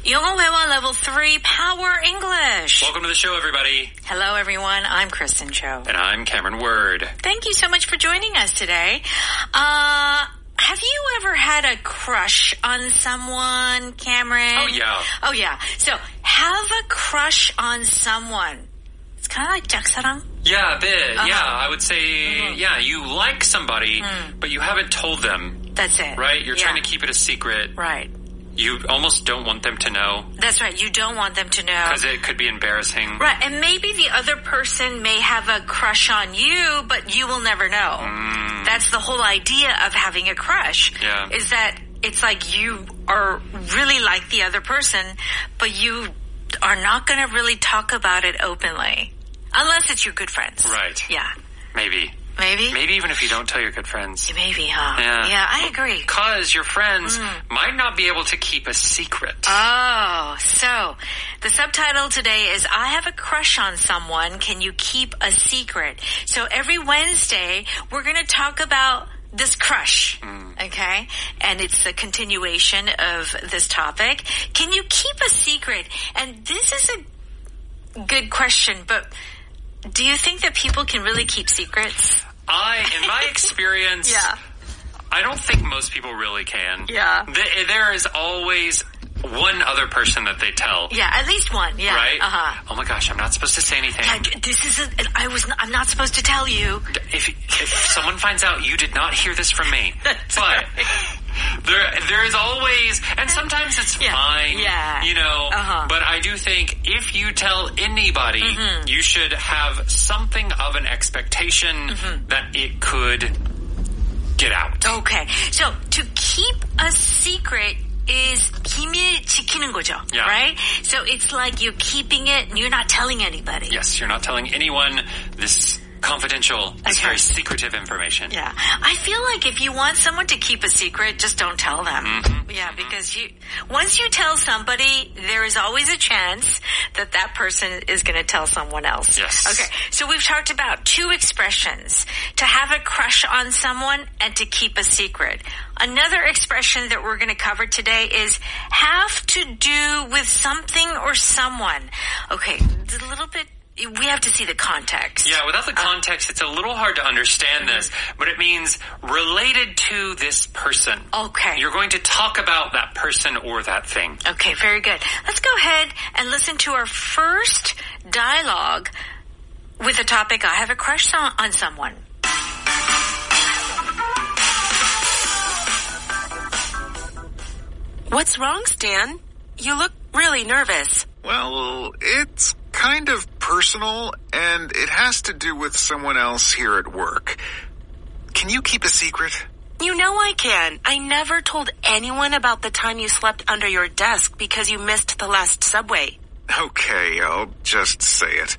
영어 회화 level 3 Power English. Welcome to the show, everybody. Hello, everyone. I'm Kristen Cho. And I'm Cameron Word. Thank you so much for joining us today. Have you ever had a crush on someone, Cameron? Oh, yeah. So, have a crush on someone. It's kind of like 짝사랑. Yeah, a bit. Yeah, I would say, yeah, you like somebody, but you haven't told them. That's it. Right? You're trying to keep it a secret. Right. You almost don't want them to know. That's right. You don't want them to know. Because it could be embarrassing. Right. And maybe the other person may have a crush on you, but you will never know. That's the whole idea of having a crush. Yeah. Is that it's like you are really like the other person, but you are not going to really talk about it openly. Unless it's your good friends. Right. Yeah. Maybe. Maybe? Maybe even if you don't tell your good friends. Maybe, huh? Yeah. Yeah, I agree. Because your friends might not be able to keep a secret. Oh, so the subtitle today is I have a crush on someone. Can you keep a secret? So every Wednesday, we're going to talk about this crush, okay? And it's a continuation of this topic. Can you keep a secret? And this is a good question, but do you think that people can really keep secrets? In my experience, I don't think most people really can. Yeah. There is always one other person that they tell. Yeah, at least one. Yeah. Right? Uh-huh. Oh my gosh, I'm not supposed to say anything. Yeah, I'm not supposed to tell you. If someone finds out you did not hear this from me. That's but right. there is always, and sometimes it's fine. Yeah. You know, but I do think if you tell anybody, you should have something of an expectation that it could get out. Okay. So to keep a secret is 비밀 지키는 거죠, right? So it's like you're keeping it and you're not telling anybody. Yes, you're not telling anyone this confidential, this very secretive information. Yeah. I feel like if you want someone to keep a secret, just don't tell them. Yeah, because once you tell somebody, there is always a chance that that person is going to tell someone else. Yes. Okay. So we've talked about two expressions, to have a crush on someone and to keep a secret. Another expression that we're going to cover today is have to do with something or someone. Okay. It's a little bit, we have to see the context. Yeah, without the context, it's a little hard to understand this, but it means related to this person. Okay. You're going to talk about that person or that thing. Okay, very good. Let's go ahead and listen to our first dialogue with the topic, I have a crush on someone. What's wrong, Stan? You look really nervous. Well, it's kind of personal, and it has to do with someone else here at work. Can you keep a secret? You know I can. I never told anyone about the time you slept under your desk because you missed the last subway. Okay, I'll just say it.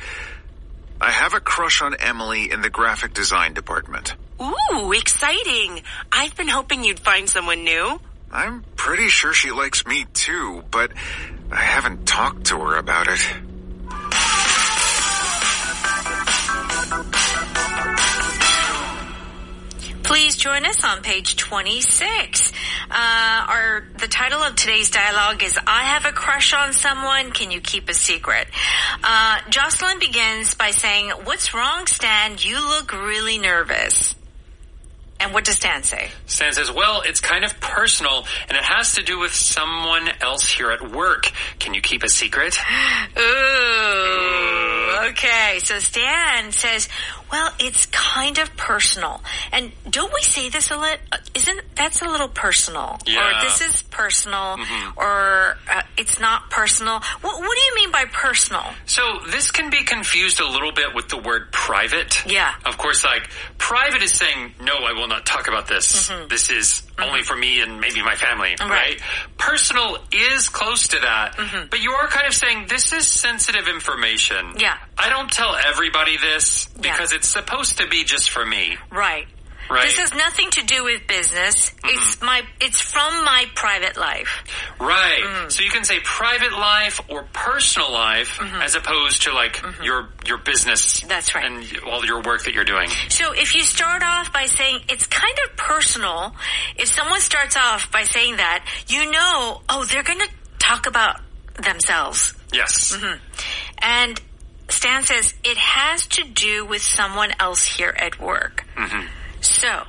I have a crush on Emily in the graphic design department. Ooh, exciting. I've been hoping you'd find someone new. I'm pretty sure she likes me too, but I haven't talked to her about it. Please join us on page 26. The title of today's dialogue is I have a crush on someone. Can you keep a secret? Jocelyn begins by saying, what's wrong, Stan? You look really nervous. And what does Stan say? Stan says, well, it's kind of personal, and it has to do with someone else here at work. Can you keep a secret? Ooh. Okay, so Stan says, well, it's kind of personal. And don't we say this a little? That's a little personal? Yeah. Or this is personal, or it's not personal. What do you mean by personal? So this can be confused a little bit with the word private. Yeah. Of course, like, private is saying, no, I will not talk about this. This is only for me and maybe my family, right? Personal is close to that, but you are kind of saying, this is sensitive information. Yeah. I don't tell everybody this because it's supposed to be just for me. Right. Right. This has nothing to do with business. It's from my private life. Right. So you can say private life or personal life as opposed to like your business. That's right. And all your work that you're doing. So if you start off by saying it's kind of personal, if someone starts off by saying that, you know, oh, they're going to talk about themselves. Yes. And Stan says, it has to do with someone else here at work. So,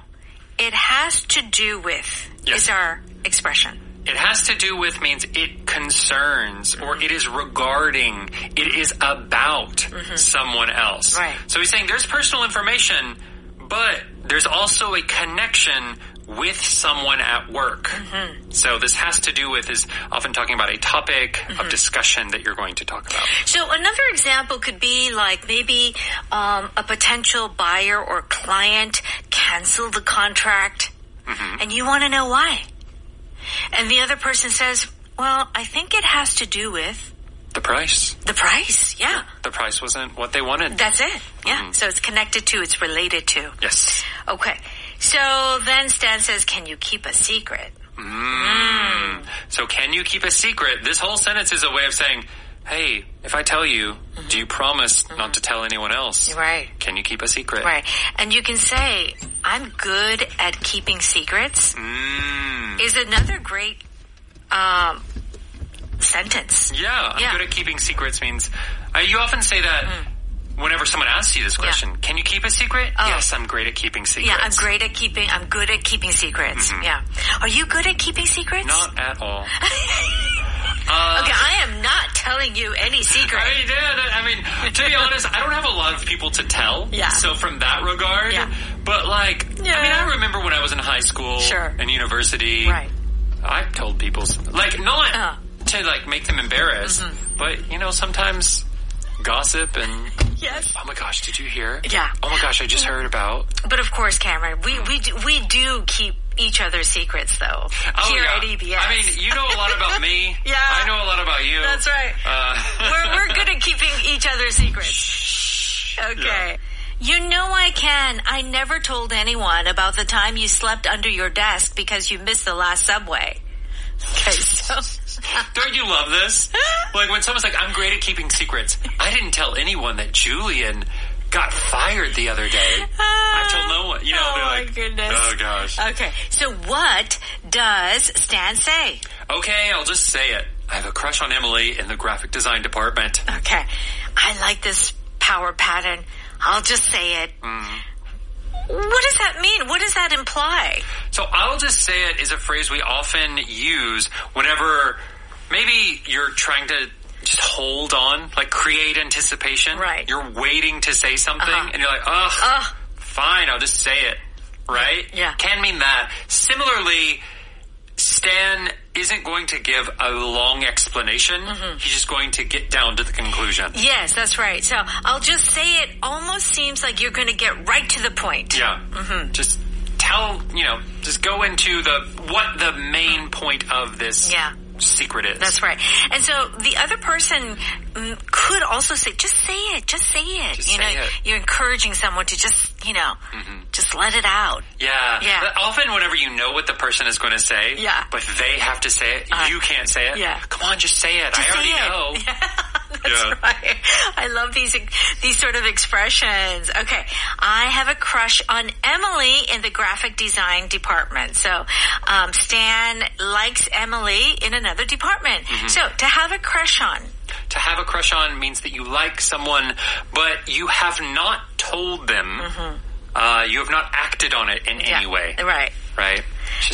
it has to do with is our expression. It has to do with means it concerns or it is regarding, it is about someone else. Right. So he's saying there's personal information, but there's also a connection with someone at work. So this has to do with is often talking about a topic of discussion that you're going to talk about. So another example could be like maybe a potential buyer or client canceled the contract and you want to know why. And the other person says, well, I think it has to do with the price. The price, yeah. The price wasn't what they wanted. That's it, yeah. So it's connected to, it's related to. Yes. Okay. So then Stan says, can you keep a secret? So can you keep a secret? This whole sentence is a way of saying, hey, if I tell you, do you promise not to tell anyone else? Right. Can you keep a secret? Right. And you can say, I'm good at keeping secrets is another great sentence. Yeah, I'm good at keeping secrets means, you often say that whenever someone asks you this question, can you keep a secret? Oh. Yes, I'm great at keeping secrets. Yeah, I'm good at keeping secrets. Yeah. Are you good at keeping secrets? Not at all. Okay, I am not telling you any secret. I mean, to be honest, I don't have a lot of people to tell. Yeah. So from that regard, but like, I mean, I remember when I was in high school and university, I told people, like, not to like make them embarrassed, but you know, sometimes gossip and oh my gosh, did you hear? Yeah. Oh my gosh, I just heard about. But of course, Cameron, we do keep each other's secrets though here at EBS. I mean, you know a lot about me. I know a lot about you. That's right. We're good at keeping each other's secrets. Okay. You know I can. I never told anyone about the time you slept under your desk because you missed the last subway. Okay, so don't you love this? Like when someone's like, I'm great at keeping secrets. I didn't tell anyone that Julian got fired the other day. I told no one. You know, oh like, my goodness. Oh gosh. Okay, so what does Stan say? Okay, I'll just say it. I have a crush on Emily in the graphic design department. Okay, I like this power pattern. I'll just say it. What does that mean? What does that imply? So I'll just say it is a phrase we often use whenever maybe you're trying to just hold on, like create anticipation. Right. You're waiting to say something and you're like, fine, I'll just say it. Right? Yeah. Can mean that. Similarly, Stan isn't going to give a long explanation. He's just going to get down to the conclusion. Yes, that's right. So I'll just say it almost seems like you're going to get right to the point. Yeah. Just tell, just go into what the main point of this secret is. That's right. And so the other person could also say, just say it. Just say it. Just say it. You're encouraging someone to just, just let it out. Yeah. But often whenever you know what the person is going to say, but they have to say it, you can't say it. Yeah. Come on, just say it. I already know. That's right. I love these sort of expressions. Okay. I have a crush on Emily in the graphic design department. So, Stan likes Emily in another department. So, to have a crush on. To have a crush on means that you like someone, but you have not told them. You have not acted on it in any way. Right. Right.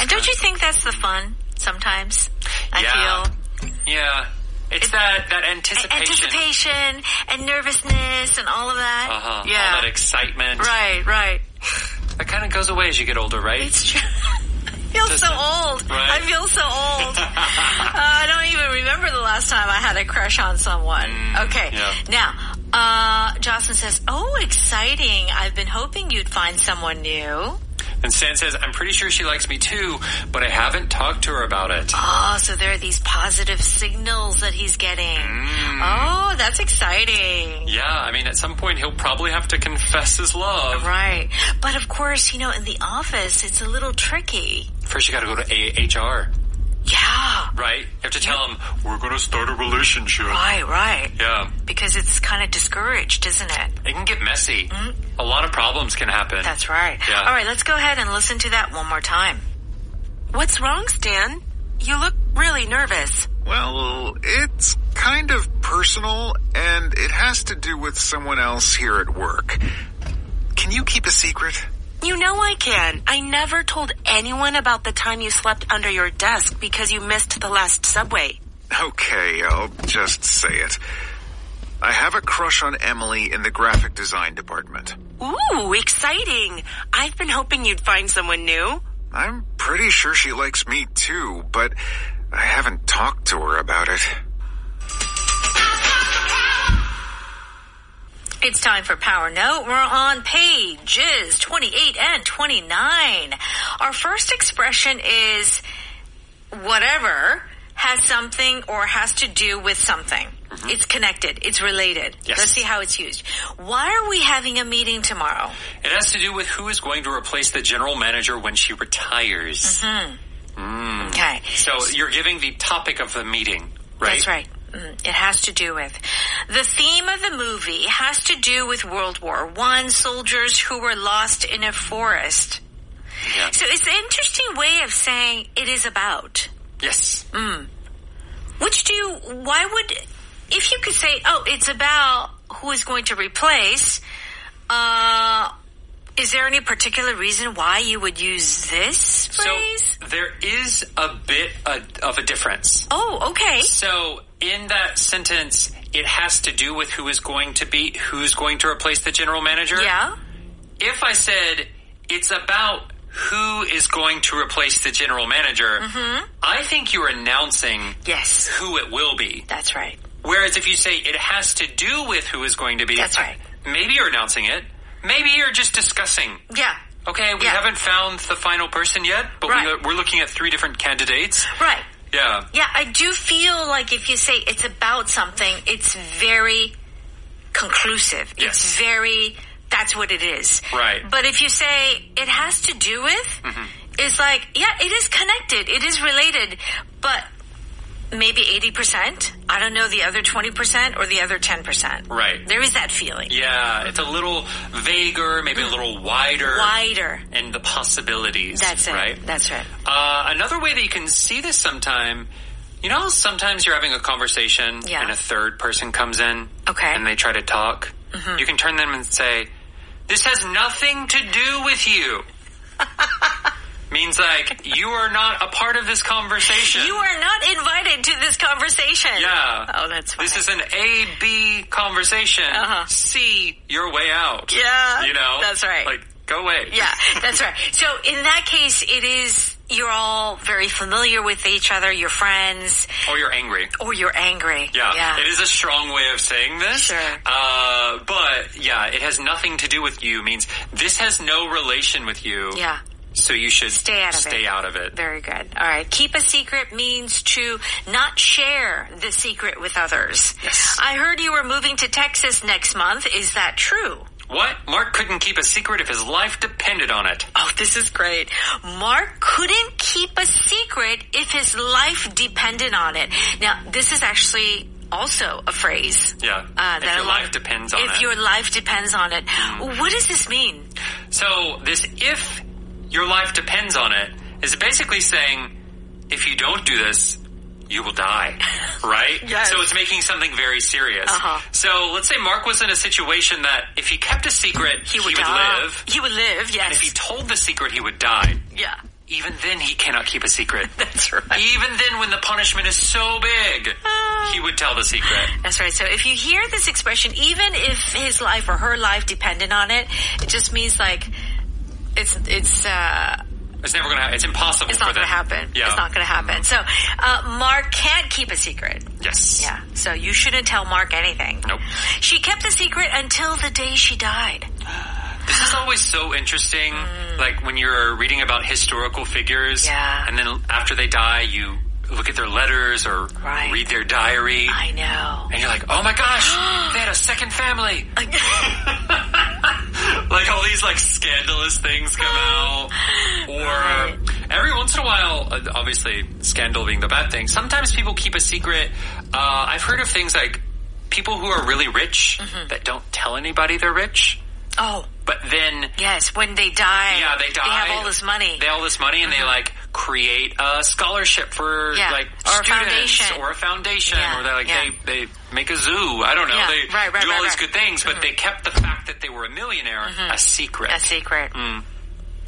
And don't you think that's the fun sometimes? I feel. Yeah. It's that anticipation. Anticipation and nervousness and all of that. Yeah. All that excitement. Right. That kind of goes away as you get older, right? It's true. I feel so old. Right? I feel so old. I don't even remember the last time I had a crush on someone. Okay. Yeah. Now, Jocelyn says, oh, exciting. I've been hoping you'd find someone new. And Stan says, I'm pretty sure she likes me too, but I haven't talked to her about it. Oh, so there are these positive signals that he's getting. Oh, that's exciting. Yeah, I mean, at some point he'll probably have to confess his love. Right. But of course, in the office, it's a little tricky. First you gotta go to HR. Yeah. Right? You have to tell them, we're going to start a relationship. Right. Yeah. Because it's kind of discouraged, isn't it? It can get messy. A lot of problems can happen. That's right. Yeah. All right, let's go ahead and listen to that one more time. What's wrong, Stan? You look really nervous. Well, it's kind of personal, and it has to do with someone else here at work. Can you keep a secret? You know I can. I never told anyone about the time you slept under your desk because you missed the last subway. Okay, I'll just say it. I have a crush on Emily in the graphic design department. Ooh, exciting. I've been hoping you'd find someone new. I'm pretty sure she likes me too, but I haven't talked to her about it. It's time for Power Note. We're on pages 28 and 29. Our first expression is whatever has something or has to do with something. Mm-hmm. It's connected. It's related. Yes. Let's see how it's used. Why are we having a meeting tomorrow? It has to do with who is going to replace the general manager when she retires. Mm-hmm. Okay. So you're giving the topic of the meeting, right? That's right. It has to do with. The theme of the movie has to do with World War I, soldiers who were lost in a forest. Yeah. So it's an interesting way of saying it is about. Yes. If you could say, it's about who is going to replace, is there any particular reason why you would use this phrase? So there is a bit of a difference. Oh, okay. So in that sentence, it has to do with who's going to replace the general manager. Yeah. If I said it's about who is going to replace the general manager, I think you're announcing who it will be. That's right. Whereas if you say it has to do with who is going to be, that's right. Maybe you're announcing it. Maybe you're just discussing. Yeah. Okay, we haven't found the final person yet, but we're looking at 3 different candidates. Right. Yeah. Yeah, I do feel like if you say it's about something, it's very conclusive. Yes. It's very, that's what it is. Right. But if you say it has to do with, it's like, it is connected. It is related. But maybe 80%. I don't know the other 20% or the other 10%. Right. There is that feeling. Yeah, it's a little vaguer, maybe a little wider. Wider. And the possibilities. That's it. Right? That's right. Another way that you can see this sometime, sometimes you're having a conversation and a third person comes in and they try to talk. You can turn them and say, this has nothing to do with you. Means like, you are not a part of this conversation. You are not invited to this conversation. Yeah. Oh, that's funny. This is an A-B conversation. C, your way out. Yeah. That's right. Like, go away. Yeah, that's right. So in that case, it is, you're all very familiar with each other, you're friends. Or you're angry. Yeah. It is a strong way of saying this. Sure. But, it has nothing to do with you. Means this has no relation with you. Yeah. So you should stay out of it. Very good. All right. Keep a secret means to not share the secret with others. Yes. I heard you were moving to Texas next month. Is that true? What? Mark couldn't keep a secret if his life depended on it. Oh, this is great. Mark couldn't keep a secret if his life depended on it. Now, this is actually also a phrase. Yeah. If your life depends on it. If your life depends on it. What does this mean? So this if your life depends on it is basically saying, if you don't do this, you will die, right? Yes. So it's making something very serious. So let's say Mark was in a situation that if he kept a secret, he would live. He would live, yes. And if he told the secret, he would die. Yeah. Even then, he cannot keep a secret. That's right. Even then, when the punishment is so big, he would tell the secret. That's right. So if you hear this expression, even if his life or her life depended on it, it just means like, it's never going to happen. It's impossible It's not going to happen. Yeah. It's not going to happen. So, Mark can't keep a secret. Yes. Yeah. So you shouldn't tell Mark anything. Nope. She kept a secret until the day she died. This is always so interesting. Like when you're reading about historical figures. Yeah. And then after they die, you look at their letters or read their diary. I know. And you're like, oh my gosh, they had a second family. Like all these like scandalous things come out. Or every once in a while, obviously scandal being the bad thing, sometimes people keep a secret. I've heard of things like people who are really rich that don't tell anybody they're rich. Oh. But then... Yes, when they die. Yeah, they die. They have all this money. They have all this money and they like create a scholarship for like or students or a foundation or they make a zoo. I don't know. They do all these good things, but they kept the fact that they were a millionaire a secret. A secret.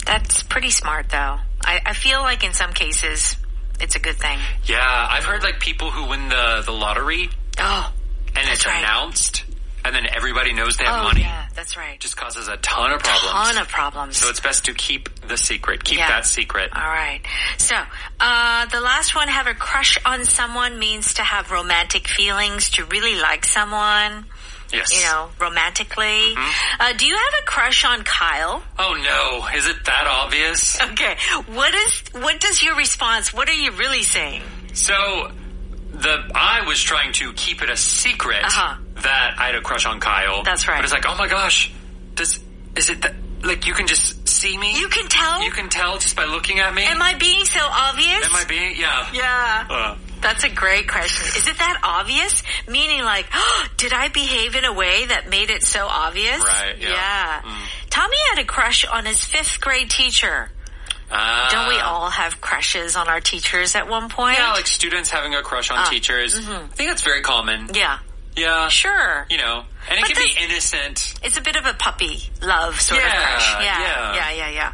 That's pretty smart, though. I feel like in some cases it's a good thing. Yeah, I've heard like people who win the lottery. Oh, and it's announced. And then everybody knows they have money. Yeah, that's right. Just causes a ton of problems. So it's best to keep the secret. Keep that secret. All right. So, the last one, have a crush on someone, means to have romantic feelings, to really like someone. Yes. You know, romantically. Do you have a crush on Kyle? Oh no. Is it that obvious? Okay. What does your response, what are you really saying? So, I was trying to keep it a secret that I had a crush on Kyle. That's right. But it's like, oh my gosh, is it that, like, you can just see me? You can tell? You can tell just by looking at me? Am I being so obvious? Am I being? Yeah. Yeah. That's a great question. Is it that obvious? Meaning like, did I behave in a way that made it so obvious? Right, yeah. Tommy had a crush on his 5th grade teacher. Don't we all have crushes on our teachers at one point? Yeah, like students having a crush on teachers. I think that's very common. Yeah. Yeah. Sure. You know, and it can be innocent. It's a bit of a puppy love sort of crush. Yeah.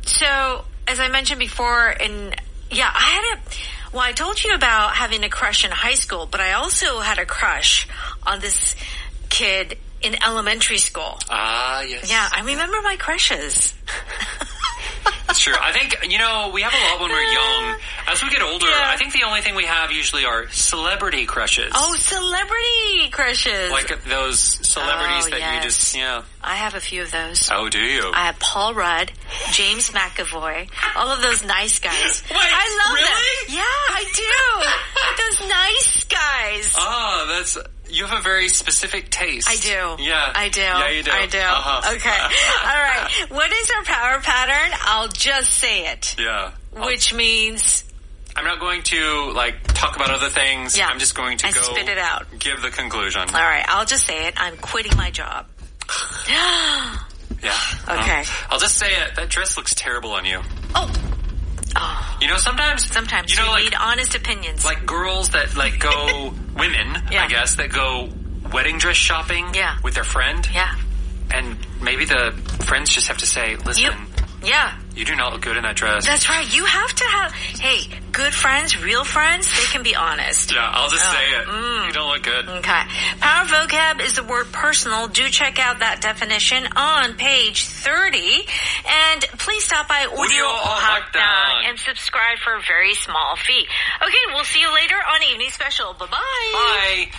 So, as I mentioned before, I told you about having a crush in high school, but I also had a crush on this kid in elementary school. Yes. Yeah, I remember my crushes. Sure. I think, we have a lot when we're young. As we get older, I think the only thing we have usually are celebrity crushes. Oh, celebrity crushes. Like those celebrities that you just, I have a few of those. Oh, do you? I have Paul Rudd, James McAvoy, all of those nice guys. Wait, I love really? them. Yeah, I do. Those nice guys. Oh, you have a very specific taste. I do. Yeah. I do. Yeah, you do. I do. Okay. All right. What is our power pattern? I'll just say it. Yeah. Which means... I'm not going to, talk about other things. Yeah. I'm just going to go... spit it out. Give the conclusion. All right. I'll just say it. I'm quitting my job. Yeah. Okay. I'll just say it. That dress looks terrible on you. Oh. Sometimes you need honest opinions. Like girls that go, women, I guess, that go wedding dress shopping with their friend. Yeah. And maybe the friends just have to say, listen. You do not look good in that dress. That's right. You have to have, good friends, real friends, they can be honest. Yeah, I'll just say it. You don't look good. Okay. Power vocab is the word personal. Do check out that definition on page 30. And please stop by Audio Hakdang and subscribe for a very small fee. Okay, we'll see you later on Evening Special. Bye-bye. Bye.